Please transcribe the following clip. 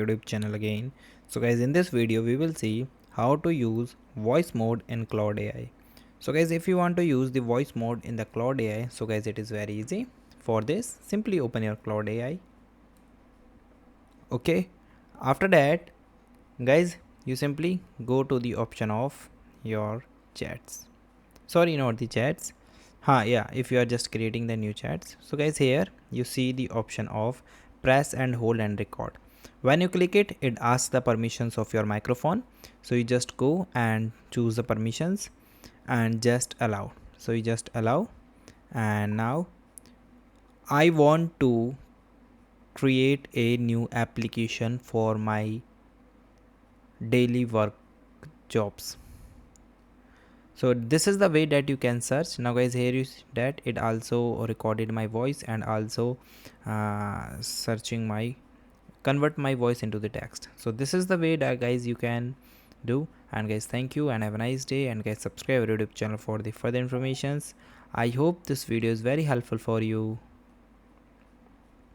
YouTube channel again. So guys, in this video we will see how to use voice mode in Claude AI. So guys, if you want to use the voice mode in the Claude AI, so guys, it is very easy. For this, simply open your Claude AI. Okay, after that guys, you simply go to the option of your chats. Sorry, not the chats. Yeah, if you are just creating the new chats. So guys, here you see the option of press and hold and record. When you click it, it asks the permissions of your microphone. So you just go and choose the permissions and just allow. So you just allow, and now I want to create a new application for my daily work jobs. So this is the way that you can search. Now guys, here you see that it also recorded my voice and also searching my convert my voice into the text. So this is the way that guys you can do. And guys, thank you and have a nice day, and guys, subscribe our YouTube channel for the further informations. I hope this video is very helpful for you.